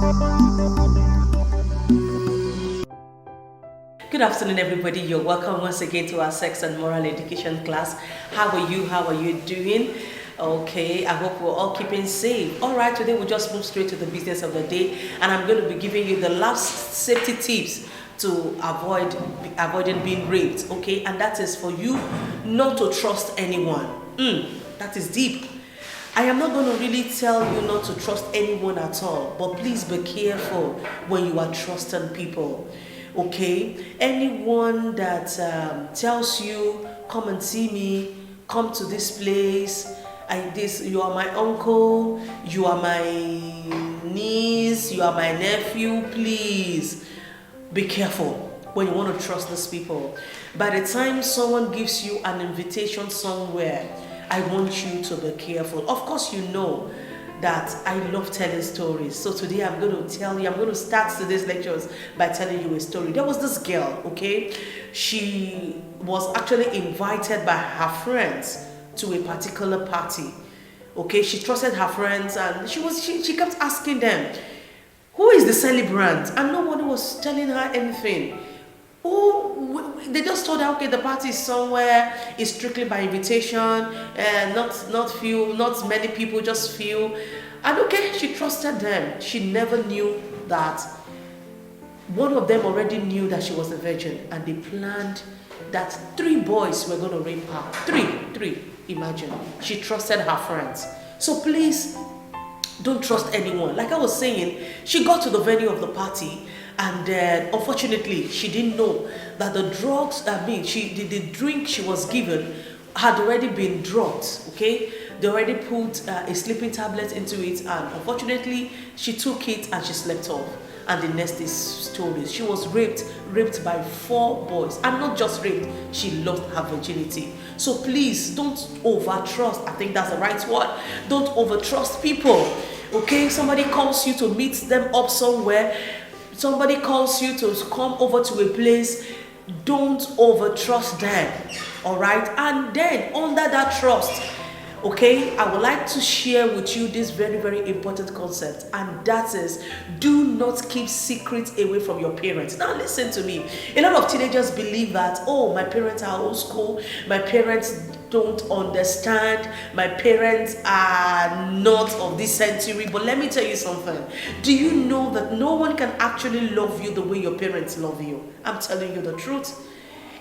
Good afternoon, everybody. You're welcome once again to our sex and moral education class. How are you? How are you doing? Okay, I hope we're all keeping safe. All right, today we'll just move straight to the business of the day, and I'm going to be giving you the last safety tips to avoiding being raped. Okay, and that is for you not to trust anyone. That is deep. I am not going to really tell you not to trust anyone at all, but please be careful when you are trusting people. Okay, anyone that tells you, come and see me, come to this place, you are my uncle, you are my niece, you are my nephew, please be careful when you want to trust these people. By the time someone gives you an invitation somewhere, I want you to be careful. Of course, you know that I love telling stories. So today I'm going to start today's lectures by telling you a story. There was this girl, okay? She was actually invited by her friends to a particular party. Okay, she trusted her friends and she kept asking them, who is the celebrant? And nobody was telling her anything. They just told her, okay, the party is somewhere, it's strictly by invitation, and not many people, just few. And okay, she trusted them. She never knew that one of them already knew that she was a virgin, and they planned that 3 boys were going to rape her. Three, imagine. She trusted her friends. So please, don't trust anyone. Like I was saying, she got to the venue of the party, and then unfortunately she didn't know that the drink she was given had already been drugged. Okay, they already put a sleeping tablet into it, and unfortunately she took it and she slept off. And the next is stories. She was raped by 4 boys, and not just raped, she lost her virginity. So please don't overtrust. I think that's the right word. Don't overtrust people. Okay, somebody calls you to meet them up somewhere. Somebody calls you to come over to a place. Don't overtrust them. All right, and then under that trust, okay, I would like to share with you this very, very important concept, and that is, do not keep secrets away from your parents. Now listen to me. A lot of teenagers believe that, oh, my parents are old school, my parents don't understand, my parents are not of this century. But let me tell you something. Do you know that no one can actually love you the way your parents love you? I'm telling you the truth.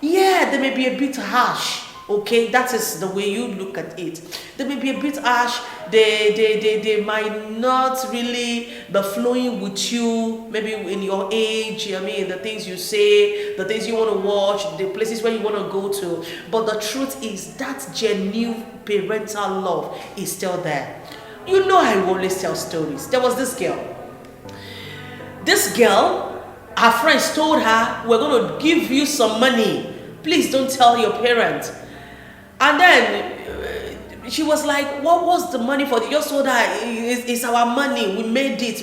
Yeah, they may be a bit harsh. Okay, that is the way you look at it. They may be a bit harsh. They might not really be flowing with you, maybe in your age. I mean, the things you say, the things you want to watch, the places where you want to go to. But the truth is that genuine parental love is still there. You know, I always tell stories. There was this girl. This girl, her friends told her, we're going to give you some money. Please don't tell your parents. And then she was like, what was the money for? They just told her, it's our money. We made it.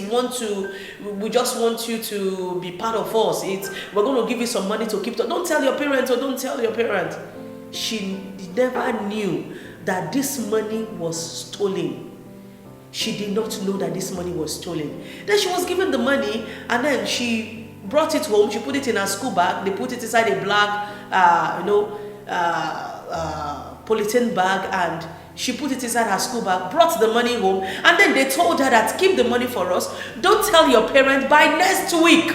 We just want you to be part of us. We're going to give you some money to keep. Don't tell your parents, or don't tell your parents. She never knew that this money was stolen. She did not know that this money was stolen. Then she was given the money, and then she brought it home. She put it in her school bag. They put it inside a black, polythene bag, and she put it inside her school bag, brought the money home, and then they told her that, keep the money for us, don't tell your parents, by next week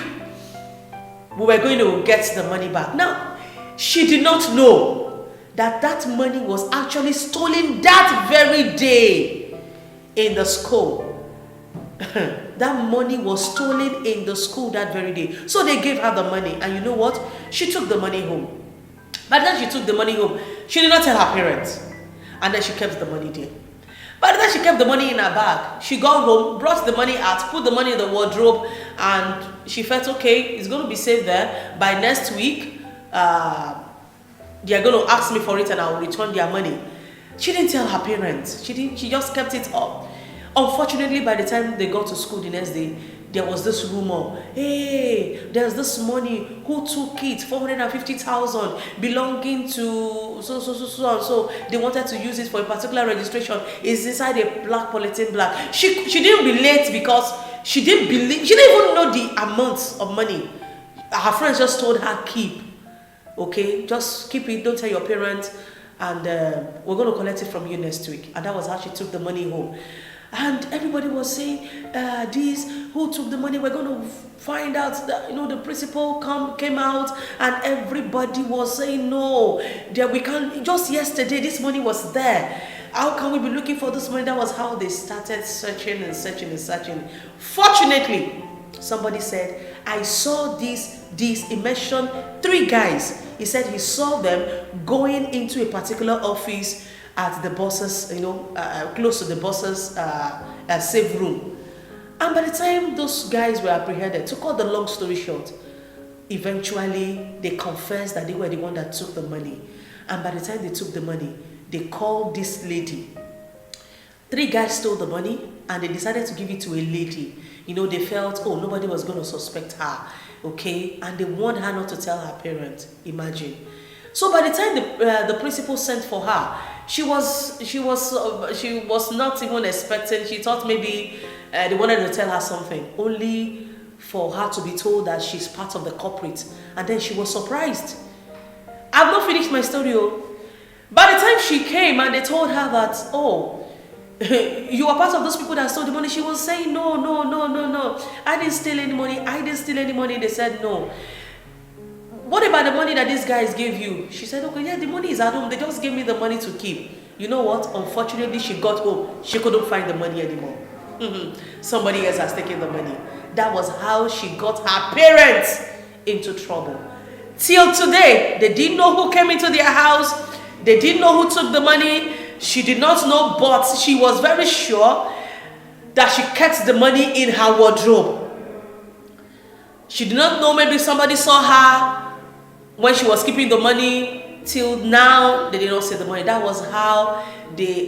we were going to get the money back. Now, she did not know that that money was actually stolen that very day in the school. That money was stolen in the school that very day. So they gave her the money, and you know what? She took the money home. By the time she took the money home, she did not tell her parents. And then she kept the money there. By the time she kept the money in her bag, she got home, brought the money out, put the money in the wardrobe, and she felt, okay, it's going to be safe there. By next week, they are going to ask me for it and I will return their money. She didn't tell her parents. She just kept it up. Unfortunately, by the time they got to school the next day, there was this rumor, hey, there's this money, who took it, 450,000, belonging to so. They wanted to use it for a particular registration. It's inside a black polythene bag. She didn't relate because she didn't believe, she didn't even know the amount of money. Her friends just told her, keep, okay, just keep it, don't tell your parents, and we're going to collect it from you next week. And that was how she took the money home. And everybody was saying, who took the money? We're going to find out that, the principal came out, and everybody was saying, no, that we can't, just yesterday, this money was there. How can we be looking for this money? That was how they started searching and searching and searching. Fortunately, somebody said, I saw these, he mentioned 3 guys. He said he saw them going into a particular office at the boss's, close to the boss's safe room. And by the time those guys were apprehended, to cut the long story short, eventually they confessed that they were the one that took the money. And by the time they took the money, they called this lady. 3 guys stole the money, and they decided to give it to a lady. They felt, oh, nobody was going to suspect her, okay? And they warned her not to tell her parents. Imagine. So by the time the principal sent for her, she was not even expecting. She thought maybe they wanted to tell her something, only for her to be told that she's part of the culprit. And then she was surprised. I've not finished my story. By the time she came and they told her that, oh, you are part of those people that stole the money, she was saying, no, I didn't steal any money. They said, no. What about the money that these guys gave you? She said, okay, yeah, the money is at home. They just gave me the money to keep. You know what? Unfortunately, she got home. She couldn't find the money anymore. Somebody else has taken the money. That was how she got her parents into trouble. Till today, they didn't know who came into their house. They didn't know who took the money. She did not know, but she was very sure that she kept the money in her wardrobe. She did not know, maybe somebody saw her when she was keeping the money. Till now, they did not see the money. That was how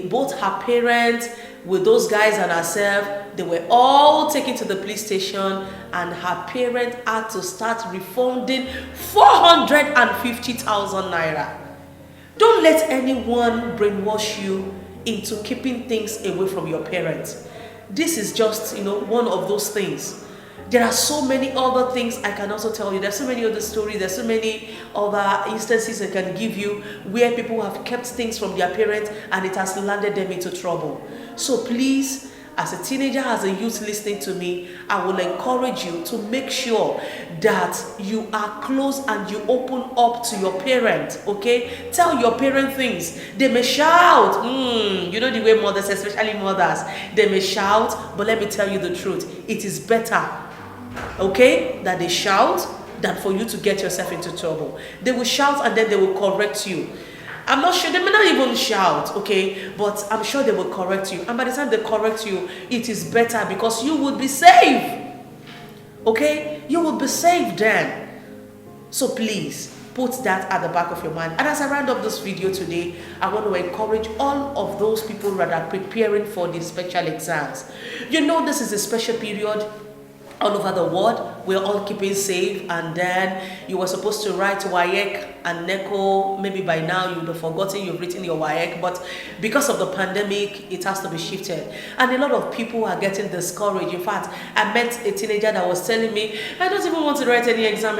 both her parents, with those guys and herself, they were all taken to the police station, and her parents had to start refunding 450,000 naira. Don't let anyone brainwash you into keeping things away from your parents. This is just, one of those things. There are so many other things I can also tell you. There's so many other stories. There's so many other instances I can give you where people have kept things from their parents and it has landed them into trouble. So please, as a teenager, as a youth listening to me, I will encourage you to make sure that you are close and you open up to your parents, okay? Tell your parents things. They may shout, the way mothers, especially mothers, they may shout, but let me tell you the truth. It is better, okay, that they shout than for you to get yourself into trouble. They will shout and then they will correct you. I'm not sure, they may not even shout, okay, but I'm sure they will correct you. And by the time they correct you, it is better because you will be safe, okay? You will be safe then. So please, put that at the back of your mind. And as I round up this video today, I want to encourage all of those people that are preparing for the special exams. This is a special period. All over the world, we're all keeping safe, and then you were supposed to write WAEC and NECO. Maybe by now you'd have forgotten you've written your WAEC, but because of the pandemic, it has to be shifted. And a lot of people are getting discouraged. In fact, I met a teenager that was telling me, I don't even want to write any exam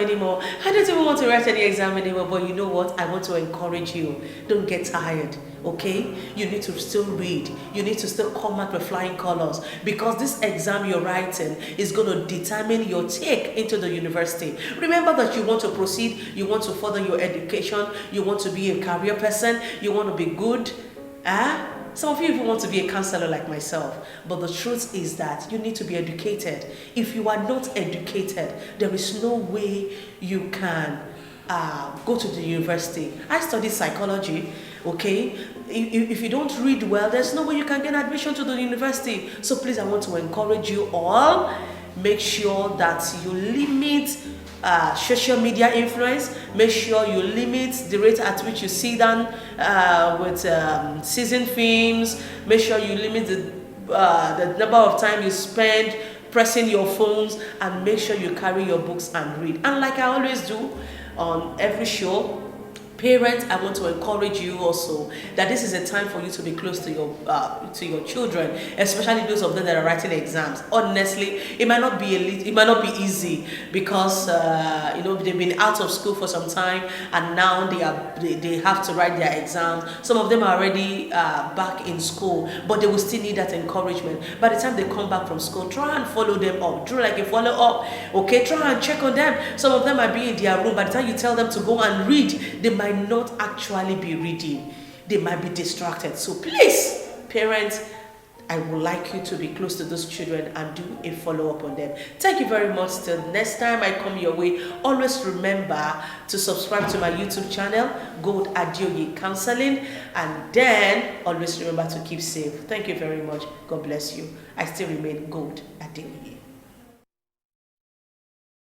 anymore. But you know what? I want to encourage you. Don't get tired. Okay, you need to still read. You need to still come out with flying colors, because this exam you're writing is going to determine your take into the university. Remember that you want to proceed, you want to further your education, you want to be a career person, you want to be good. Some of you even want to be a counselor like myself. But the truth is that you need to be educated. If you are not educated, there is no way you can go to the university. I studied psychology, okay? If you don't read well, there's no way you can get admission to the university. So please, I want to encourage you all, make sure that you limit social media influence. Make sure you limit the rate at which you sit down with season films. Make sure you limit the number of time you spend pressing your phones, and make sure you carry your books and read. And like I always do on every show, Parents, I want to encourage you also that this is a time for you to be close to your children, especially those of them that are writing exams. Honestly, it might not be easy because they've been out of school for some time and now they have to write their exams. Some of them are already back in school, but they will still need that encouragement. By the time they come back from school, try and follow them up. Do like a follow up. Okay, try and check on them. Some of them might be in their room. By the time you tell them to go and read, they might not actually be reading. They might be distracted. So please, parents, I would like you to be close to those children and do a follow-up on them. Thank you very much. Till next time I come your way, always remember to subscribe to my YouTube channel, Goldadeoye Counselling, and then always remember to keep safe. Thank you very much. God bless you. I still remain Goldadeoye.